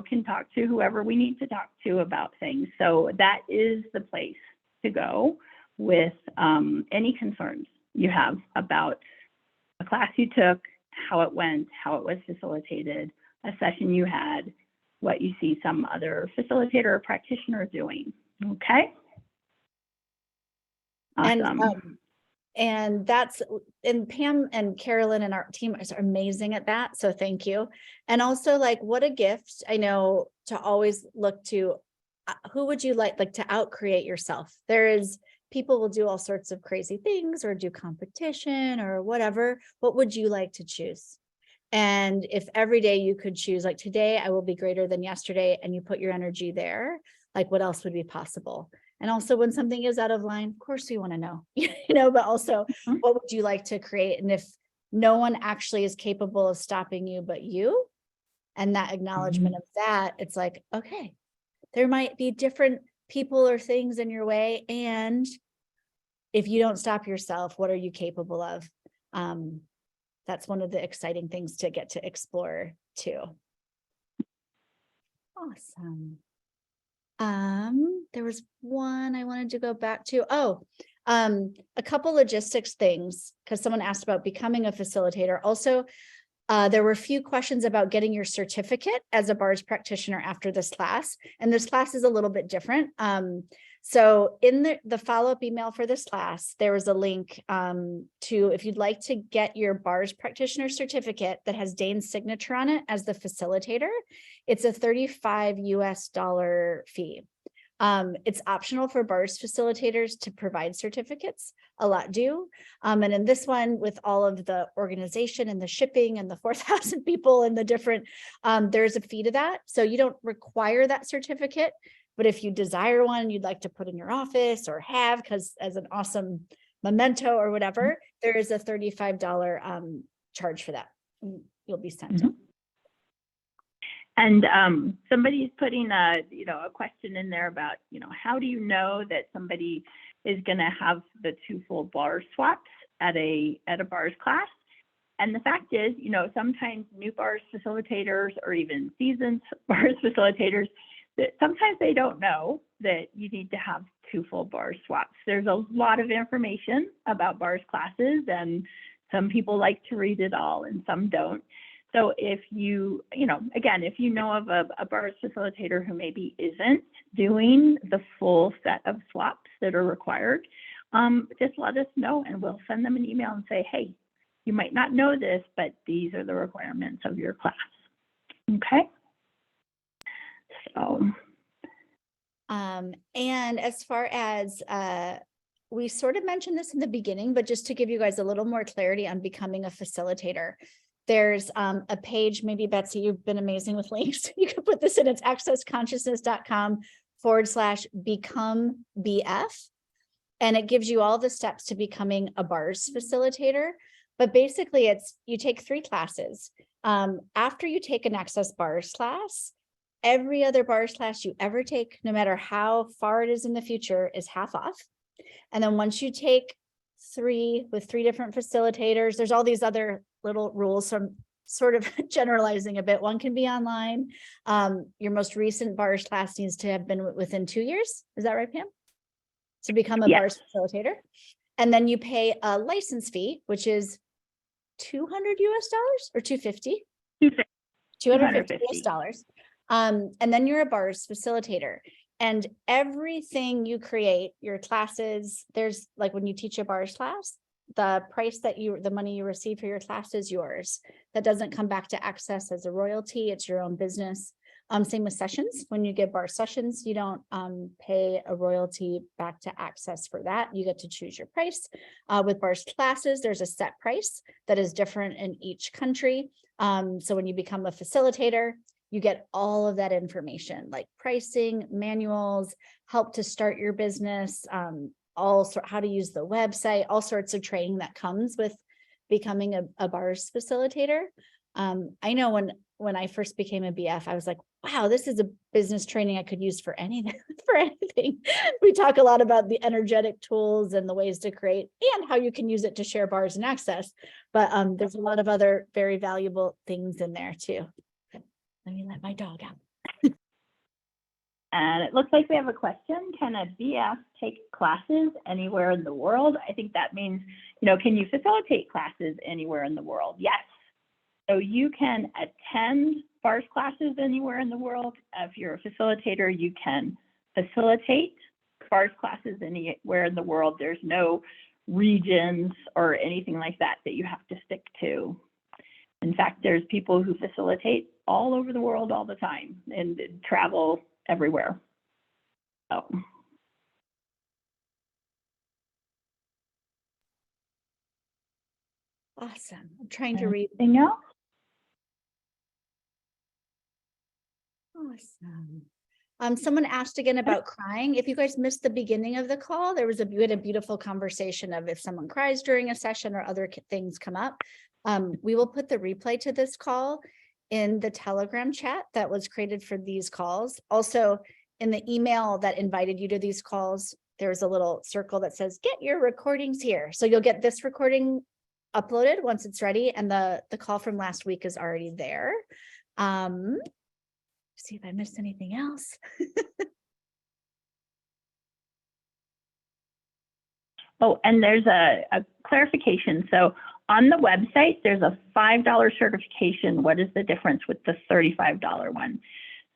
can talk to whoever we need to talk to about things. So that is the place to go with any concerns you have about a class you took, how it went, how it was facilitated, a session you had, what you see some other facilitator or practitioner doing. Okay. Awesome. And Pam and Carolyn and our team are amazing at that. So thank you. And also, like, what a gift, I know, to always look to who would you like to out-create yourself. People will do all sorts of crazy things or do competition or whatever. What would you like to choose? And if every day you could choose, like, today I will be greater than yesterday, and you put your energy there, like, what else would be possible? And also, when something is out of line, of course we want to know, but also, what would you like to create? And if no one actually is capable of stopping you but you, and that acknowledgement of that, it's like, okay, there might be different people or things in your way, and if you don't stop yourself, what are you capable of? That's one of the exciting things to get to explore too. Awesome. There was one I wanted to go back to. Oh, a couple logistics things, because someone asked about becoming a facilitator. Also, there were a few questions about getting your certificate as a BARS practitioner after this class, and this class is a little bit different. So in the follow-up email for this class, there was a link to, if you'd like to get your BARS practitioner certificate that has Dane's signature on it as the facilitator, it's a $35 US fee. It's optional for BARS facilitators to provide certificates. A lot do. And in this one, with all of the organization and the shipping and the 4,000 people and the different, there's a fee to that. So you don't require that certificate, but if you desire one, you'd like to put in your office or have, because as an awesome memento or whatever, there is a $35 charge for that. You'll be sent. And somebody's putting a question in there about, how do you know that somebody is going to have the 2 full BARS swaps at a BARS class? And the fact is, sometimes new BARS facilitators or even seasoned BARS facilitators, that sometimes they don't know that you need to have 2 full BARS swaps. There's a lot of information about BARS classes, and some people like to read it all and some don't. So if you, again, if you know of a BARS facilitator who maybe isn't doing the full set of swaps that are required, just let us know and we'll send them an email and say, hey, you might not know this, but these are the requirements of your class. Okay. So. And as far as, we sort of mentioned this in the beginning, but just to give you guys a little more clarity on becoming a facilitator, there's a page, maybe Betsy, you've been amazing with links. You can put this in, it's accessconsciousness.com/become BF. And it gives you all the steps to becoming a BARS facilitator. But basically you take 3 classes. After you take an Access BARS class, every other BARS class you ever take, no matter how far it is in the future, is half off. And then once you take 3 with 3 different facilitators, there's all these other little rules. So I'm sort of generalizing a bit. One can be online. Your most recent BARS class needs to have been within 2 years. Is that right, Pam? To become a BARS facilitator. And then you pay a license fee, which is $200 US or 250? 250 US dollars. And then you're a BARS facilitator. And everything you create, your classes, there's like when you teach a BARS class, the price that the money you receive for your class is yours. That doesn't come back to Access as a royalty. It's your own business. Same with sessions. When you get BARS sessions, you don't pay a royalty back to Access for that. You get to choose your price. With BARS classes, there's a set price that is different in each country. So when you become a facilitator, you get all of that information, like pricing, manuals, help to start your business, also how to use the website, all sorts of training that comes with becoming a BARS facilitator. I know when I first became a BF, I was like, wow, this is a business training I could use for anything. We talk a lot about the energetic tools and the ways to create and how you can use it to share BARS and Access. But there's a lot of other very valuable things in there too. Let me let my dog out. And it looks like we have a question. Can a BF take classes anywhere in the world? I think that means, can you facilitate classes anywhere in the world? Yes. So you can attend BARS classes anywhere in the world. If you're a facilitator, you can facilitate BARS classes anywhere in the world. There's no regions or anything like that you have to stick to. In fact, there's people who facilitate all over the world all the time and travel everywhere. So. Awesome. I'm trying to read. Anything else? Awesome. Someone asked again about crying. If you guys missed the beginning of the call, we had a beautiful conversation of if someone cries during a session or other things come up. We will put the replay to this call in the Telegram chat that was created for these calls. Also, in the email that invited you to these calls, there's a little circle that says, get your recordings here. So you'll get this recording uploaded once it's ready. And the call from last week is already there. See if I missed anything else. Oh, and there's a clarification. So on the website, there's a $5 certification. What is the difference with the $35 one?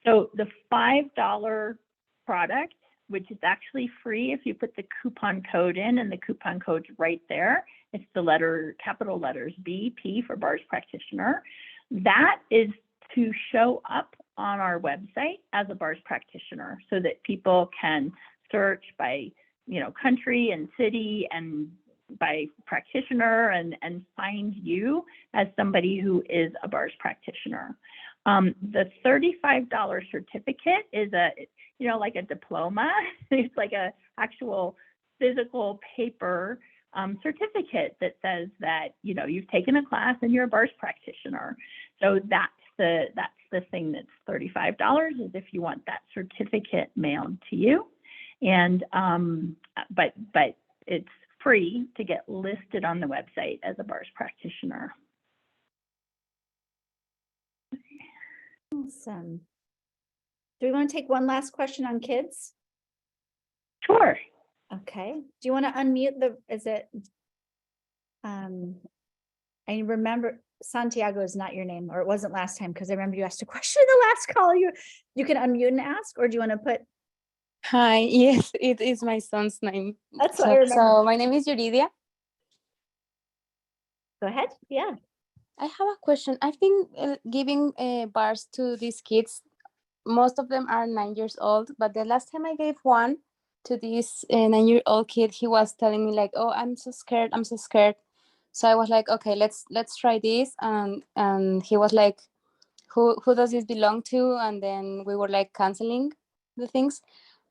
So the $5 product, which is actually free if you put the coupon code in, and the coupon code's right there. It's the capital letters BP for Bars Practitioner. That is to show up on our website as a Bars Practitioner so that people can search by, country and city and by practitioner and find you as somebody who is a Bars Practitioner. The $35 certificate is like a diploma. It's like a actual physical paper certificate that says that, you've taken a class and you're a Bars Practitioner. So that's the thing that's $35 is if you want that certificate mailed to you. And, but it's free to get listed on the website as a Bars Practitioner. Awesome. Do we want to take one last question on kids? Sure. Okay. Do you want to unmute I remember Santiago is not your name, or it wasn't last time, because I remember you asked a question in the last call. You can unmute and ask, or do you want to put? Hi, yes, it is my son's name. That's what I remember. So my name is Yuridia. Go ahead. Yeah. I have a question. I've been giving bars to these kids. Most of them are 9 years old, but the last time I gave one to this 9-year-old kid, he was telling me like, "Oh, I'm so scared. I'm so scared." So I was like, "Okay, let's try this." And he was like, "Who does this belong to?" And then we were like canceling the things.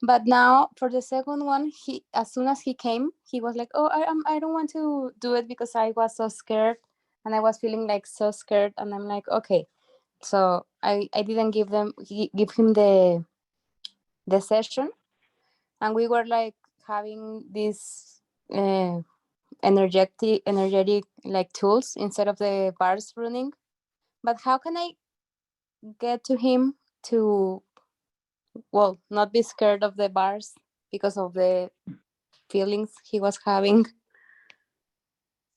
But now for the second one, as soon as he came, he was like, "Oh, I don't want to do it because I was so scared, and I was feeling like so scared." And I'm like, "Okay." So I didn't give him the session, and we were like having these energetic like tools instead of the bars running. But how can I get to him to not be scared of the bars because of the feelings he was having?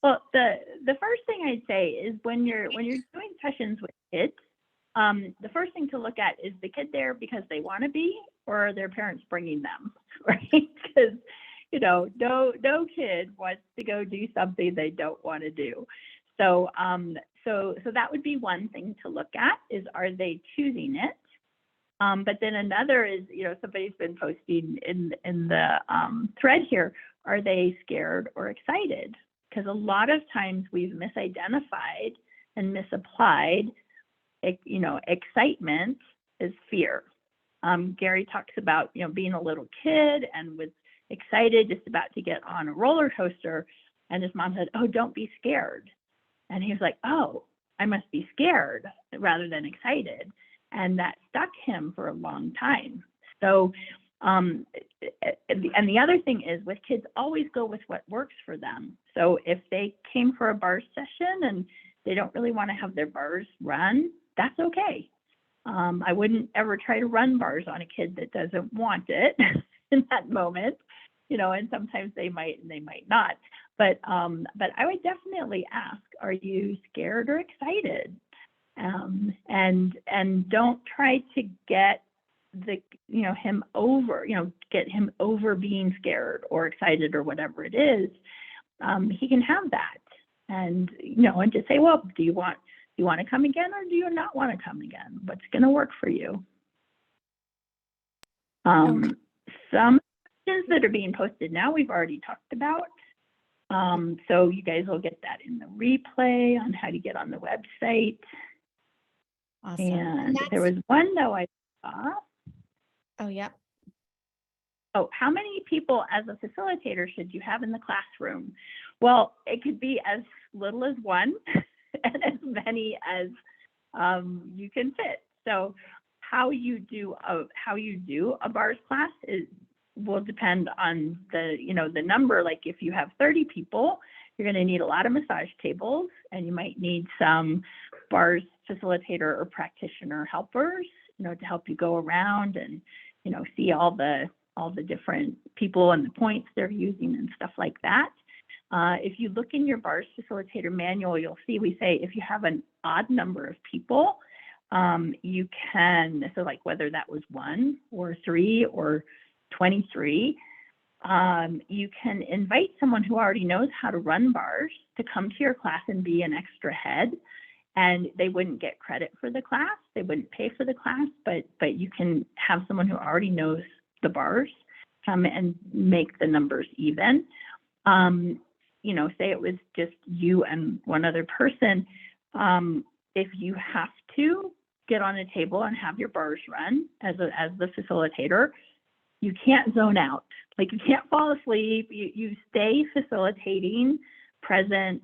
Well, the first thing I'd say is when you're doing sessions with kids, the first thing to look at is the kid there because they want to be, or are their parents bringing them, right? Because no kid wants to go do something they don't want to do. So so that would be one thing to look at is, are they choosing it? But then another is, somebody's been posting in the thread here, are they scared or excited? Because a lot of times we've misidentified and misapplied, excitement is fear. Gary talks about, being a little kid and was excited just about to get on a roller coaster, and his mom said, "Oh, don't be scared." And he was like, "Oh, I must be scared," rather than excited. And that stuck him for a long time. So, and the other thing is with kids, always go with what works for them. So if they came for a bar session and they don't really want to have their bars run, that's okay. I wouldn't ever try to run bars on a kid that doesn't want it in that moment, and sometimes they might and they might not. But I would definitely ask, are you scared or excited? And don't try to get him over, get him over being scared or excited or whatever it is. He can have that, and and just say, well, do you want to come again, or do you not want to come again? What's going to work for you? Okay. Some questions that are being posted now we've already talked about. So you guys will get that in the replay on how to get on the website. Awesome. And there was one though I saw. Oh, yeah. Oh, how many people as a facilitator should you have in the classroom? Well, it could be as little as one and as many as you can fit. So how you do a bars class will depend on the number. Like if you have 30 people, you're going to need a lot of massage tables, and you might need some bars facilitator or practitioner helpers, to help you go around and, see all the all the different people and the points they're using and stuff like that. If you look in your BARS facilitator manual, you'll see we say if you have an odd number of people, you can, so like whether that was 1 or 3 or 23, you can invite someone who already knows how to run BARS to come to your class and be an extra head. And they wouldn't get credit for the class, they wouldn't pay for the class, but you can have someone who already knows the BARS come and make the numbers even. You know, say it was just you and one other person. If you have to get on a table and have your BARS run as the facilitator, you can't zone out. Like you can't fall asleep. You stay facilitating, present,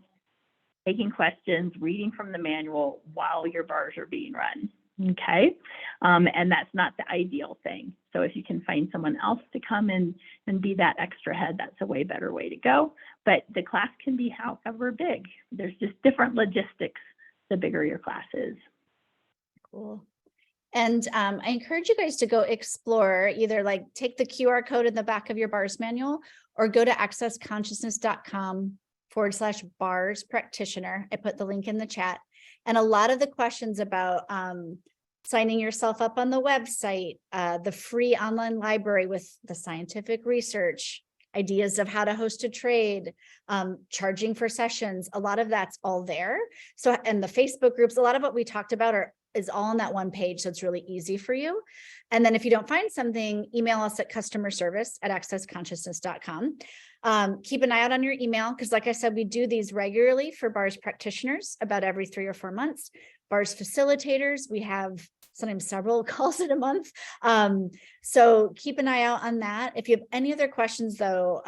taking questions, reading from the manual while your BARS are being run. Okay, and that's not the ideal thing. So if you can find someone else to come in and be that extra head, that's a way better way to go. But the class can be however big. There's just different logistics the bigger your class is. Cool. And I encourage you guys to go explore, either like take the QR code in the back of your BARS manual or go to accessconsciousness.com/BARS practitioner. I put the link in the chat. And a lot of the questions about signing yourself up on the website, the free online library with the scientific research, ideas of how to host a trade, charging for sessions, a lot of that's all there. So, and the Facebook groups, a lot of what we talked about is all on that one page. So it's really easy for you. And then if you don't find something, email us at customerservice@accessconsciousness.com. Keep an eye out on your email, because like I said, we do these regularly for BARS practitioners about every 3 or 4 months. BARS facilitators, we have sometimes several calls in a month. So keep an eye out on that. If you have any other questions though,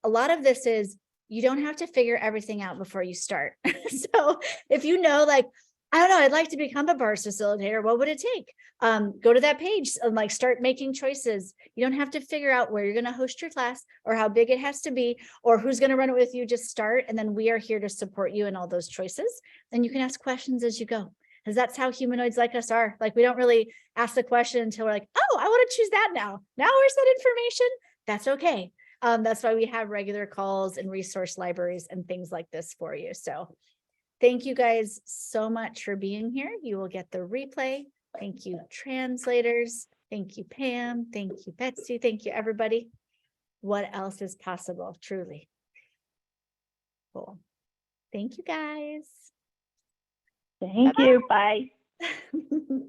a lot of this is, you don't have to figure everything out before you start. So if you know, like, I don't know, I'd like to become a BARS facilitator, what would it take? Go to that page and like start making choices. You don't have to figure out where you're going to host your class or how big it has to be or who's going to run it with you. Just start. And then we are here to support you in all those choices. And you can ask questions as you go, because that's how humanoids like us are. Like, we don't really ask the question until we're like, oh, I want to choose that now. Now where's that information? That's okay. That's why we have regular calls and resource libraries and things like this for you. So thank you guys so much for being here. You will get the replay. Thank you, translators. Thank you, Pam. Thank you, Betsy. Thank you, everybody. What else is possible? Truly. Cool. Thank you, guys. Thank you. Bye. Bye-bye.